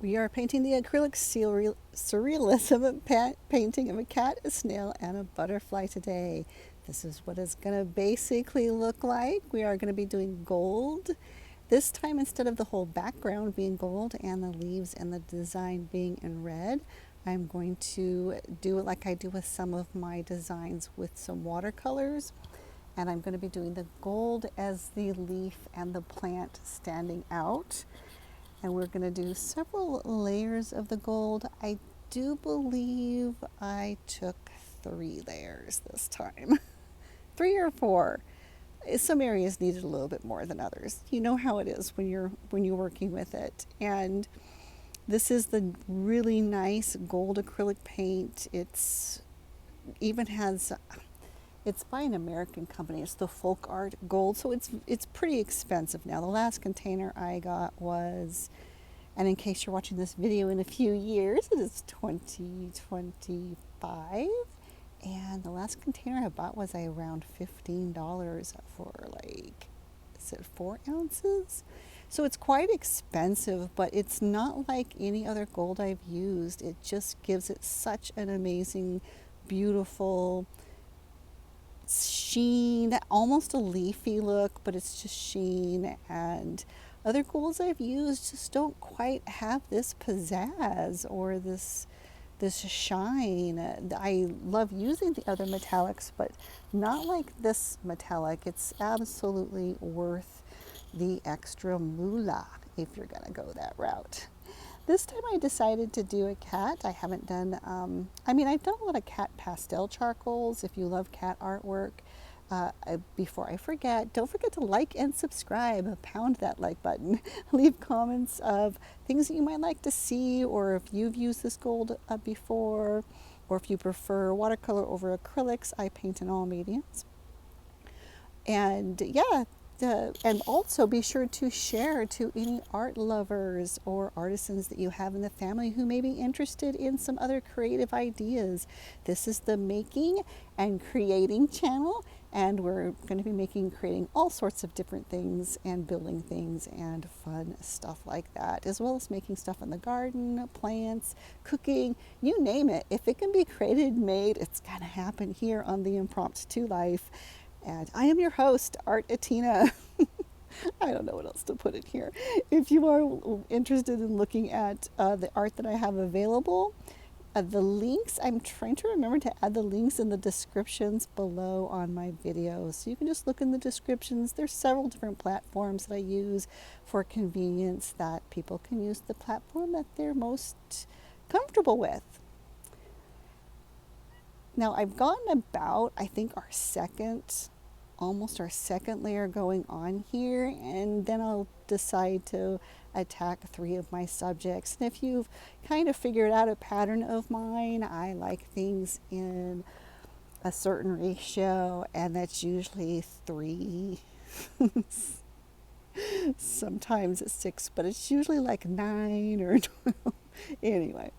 We are painting the acrylic surrealism painting of a cat, a snail, and a butterfly today. This is what it's going to basically look like. We are going to be doing gold. This time, instead of the whole background being gold and the leaves and the design being in red, I'm going to do it like I do with some of my designs with some watercolors. And I'm going to be doing the gold as the leaf and the plant standing out. And we're going to do several layers of the gold. I do believe I took 3 layers this time. 3 or 4. Some areas needed a little bit more than others. You know how it is when you're working with it. And this is the really nice gold acrylic paint. It's even has it's by an American company. It's the Folk Art Gold, so it's pretty expensive now. The last container I got was, and in case you're watching this video in a few years, it is 2025. And the last container I bought was around $15 for like, is it 4 ounces? So it's quite expensive, but it's not like any other gold I've used. It just gives it such an amazing, beautiful sheen, almost a leafy look, but it's just sheen. And other golds I've used just don't quite have this pizzazz or this shine. I love using the other metallics, but not like this metallic. It's absolutely worth the extra moolah if you're gonna go that route. This time I decided to do a cat. I haven't done, I've done a lot of cat pastel charcoals. If you love cat artwork, before I forget, don't forget to like and subscribe. Pound that like button. Leave comments of things that you might like to see, or if you've used this gold before, or if you prefer watercolor over acrylics. I paint in all mediums. And yeah, and also be sure to share to any art lovers or artisans that you have in the family who may be interested in some other creative ideas. This is the Making and Creating channel, and we're going to be creating all sorts of different things and building things and fun stuff like that, as well as making stuff in the garden, plants, cooking, you name it. If it can be created, made, it's going to happen here on the Impromptu Life. And I am your host, Artettina. I don't know what else to put in here. If you are interested in looking at the art that I have available, the links, I'm trying to remember to add the links in the descriptions below on my videos. So you can just look in the descriptions. There's several different platforms that I use for convenience, that people can use the platform that they're most comfortable with. Now I've gotten about, I think, almost our second layer going on here, and then I'll decide to attack 3 of my subjects. And if you've kind of figured out a pattern of mine, I like things in a certain ratio, and that's usually 3. Sometimes it's 6, but it's usually like 9 or 12. Anyway,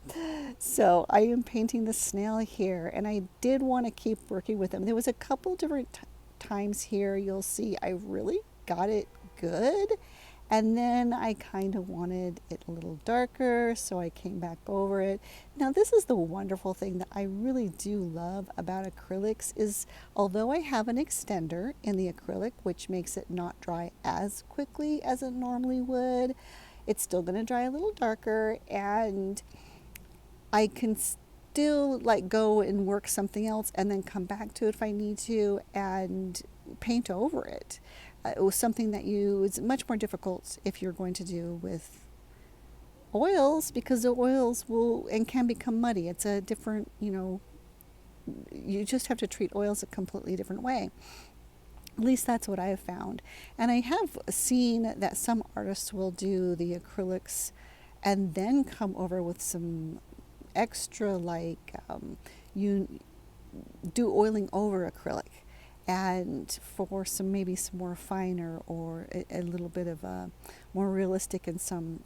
so I am painting the snail here, and I did want to keep working with them. There was a couple different times here you'll see I really got it good, and then I kind of wanted it a little darker, so I came back over it. Now this is the wonderful thing that I really do love about acrylics, is although I have an extender in the acrylic, which makes it not dry as quickly as it normally would, it's still going to dry a little darker, and I can still like go and work something else and then come back to it if I need to and paint over it. It was something that it's much more difficult if you're going to do with oils, because the oils will and can become muddy. It's a different, you just have to treat oils a completely different way. At least that's what I have found. And I have seen that some artists will do the acrylics and then come over with some extra, like you do oiling over acrylic, and for maybe some more finer or a little bit of a more realistic in some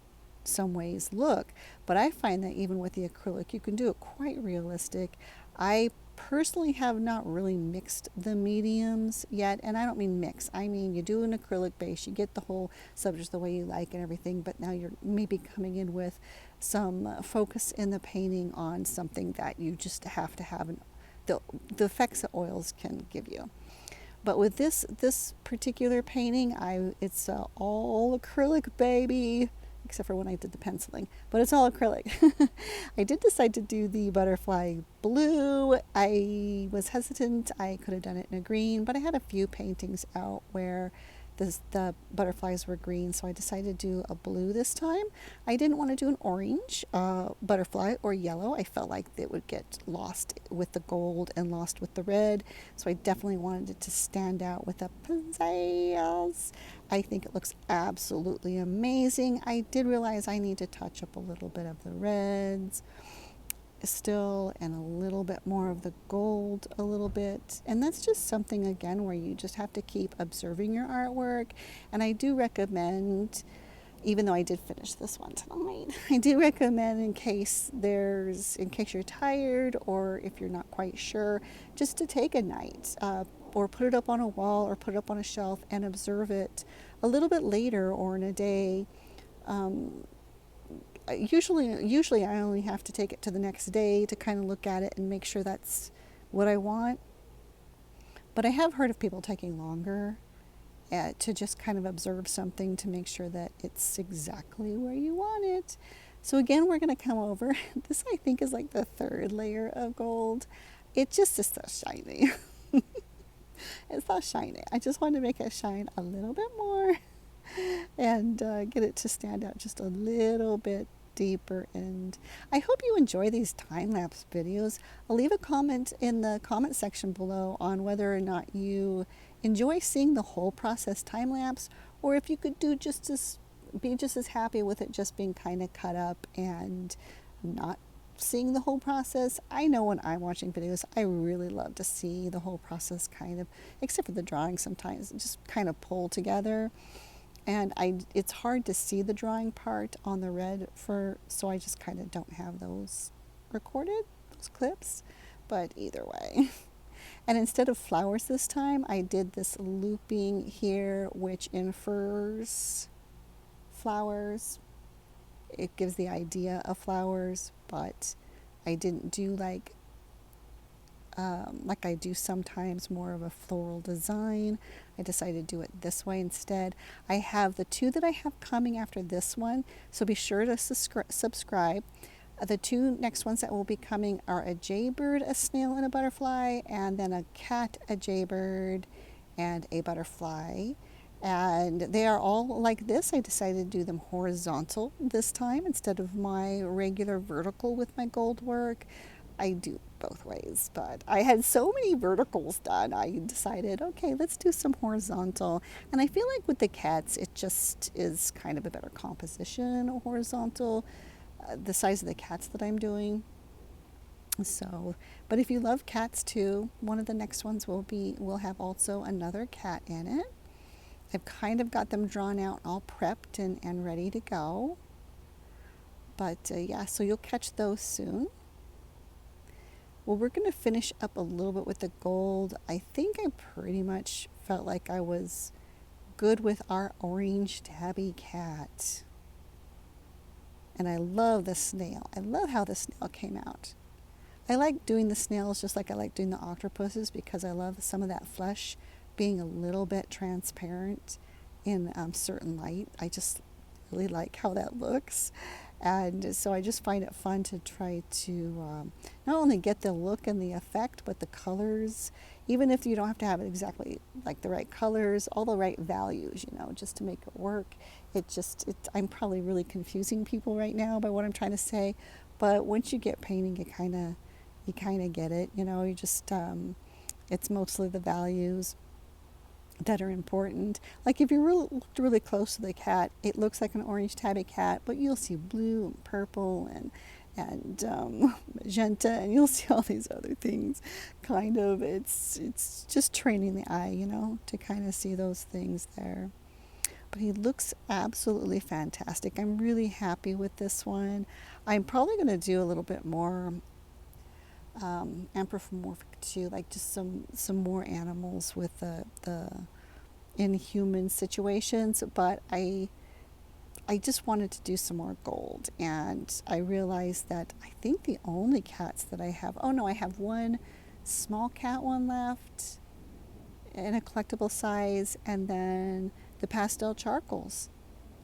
ways look. But I find that even with the acrylic you can do it quite realistic. I personally have not really mixed the mediums yet, and I don't mean mix. I mean you do an acrylic base, you get the whole subject the way you like and everything, but now you're maybe coming in with some focus in the painting on something that you just have to have the effects that oils can give you. But with this particular painting, it's all acrylic, baby, except for when I did the penciling. But it's all acrylic. I did decide to do the butterfly blue. I was hesitant. I could have done it in a green, but I had a few paintings out where the butterflies were green, so I decided to do a blue this time. I didn't want to do an orange butterfly or yellow. I felt like it would get lost with the gold and lost with the red, so I definitely wanted it to stand out with the pizzazz. I think it looks absolutely amazing. I did realize I need to touch up a little bit of the reds still and a little bit more of the gold a little bit, and that's just something again where you just have to keep observing your artwork. And I do recommend, even though I did finish this one tonight, I do recommend in case you're tired or if you're not quite sure, just to take a night or put it up on a wall or put it up on a shelf and observe it a little bit later or in a day. Usually I only have to take it to the next day to kind of look at it and make sure that's what I want. But I have heard of people taking longer to just kind of observe something to make sure that it's exactly where you want it. So again, we're going to come over. This I think is like the third layer of gold. It just is so shiny. It's so shiny. I just wanted to make it shine a little bit more and get it to stand out just a little bit deeper. And I hope you enjoy these time-lapse videos. I'll leave a comment in the comment section below on whether or not you enjoy seeing the whole process time-lapse, or if you could be just as happy with it just being kind of cut up and not seeing the whole process. I know when I'm watching videos, I really love to see the whole process kind of, except for the drawing sometimes, just kind of pull together. And it's hard to see the drawing part on the red so I just kind of don't have those recorded, those clips. But either way. And instead of flowers this time, I did this looping here, which infers flowers. It gives the idea of flowers, but I didn't do like I do sometimes more of a floral design. I decided to do it this way instead. I have the two that I have coming after this one, so be sure to subscribe. The two next ones that will be coming are a jaybird, a snail, and a butterfly, and then a cat, a jaybird, and a butterfly. And they are all like this. I decided to do them horizontal this time instead of my regular vertical with my gold work. I do both ways, but I had so many verticals done, I decided, okay, let's do some horizontal. And I feel like with the cats, it just is kind of a better composition, horizontal, the size of the cats that I'm doing. So, but if you love cats too, one of the next ones will have also another cat in it. I've kind of got them drawn out, all prepped and ready to go. But yeah, so you'll catch those soon. Well, we're going to finish up a little bit with the gold. I think I pretty much felt like I was good with our orange tabby cat. And I love the snail. I love how the snail came out. I like doing the snails just like I like doing the octopuses because I love some of that flesh being a little bit transparent in certain light. I just really like how that looks. And so I just find it fun to try to not only get the look and the effect, but the colors, even if you don't have to have it exactly like the right colors, all the right values, just to make it work. I'm probably really confusing people right now by what I'm trying to say, but once you get painting, you kind of get it. You just, it's mostly the values that are important. Like if you looked really close to the cat, it looks like an orange tabby cat, but you'll see blue and purple and magenta, and you'll see all these other things. Kind of, it's just training the eye, to kind of see those things there. But he looks absolutely fantastic. I'm really happy with this one. I'm probably going to do a little bit more anthropomorphic too, like just some more animals with the inhuman situations. But I just wanted to do some more gold, and I realized that I think the only cats that I have, oh no, I have one small cat one left in a collectible size, and then the pastel charcoals.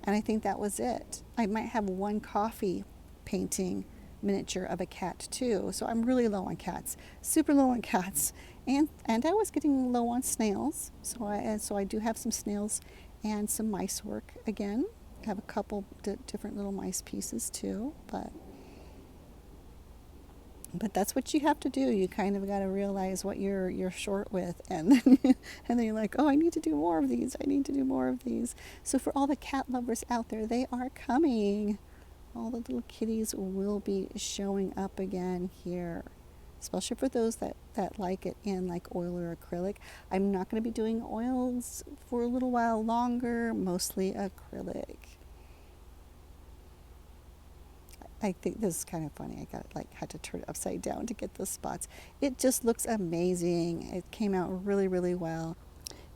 And I think that was it. I might have one coffee painting miniature of a cat too. So I'm really low on cats, super low on cats, and I was getting low on snails. So I do have some snails and some mice work again. I have a couple different little mice pieces too, but that's what you have to do. You kind of got to realize what you're short with, and then and then you're like, oh, I need to do more of these. I need to do more of these. So for all the cat lovers out there, they are coming. All the little kitties will be showing up again here, especially for those that like it in like oil or acrylic. I'm not going to be doing oils for a little while longer, mostly acrylic. I think this is kind of funny. I got had to turn it upside down to get the spots. It just looks amazing. It came out really, really well.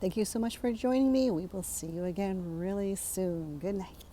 Thank you so much for joining me. We will see you again really soon. Good night.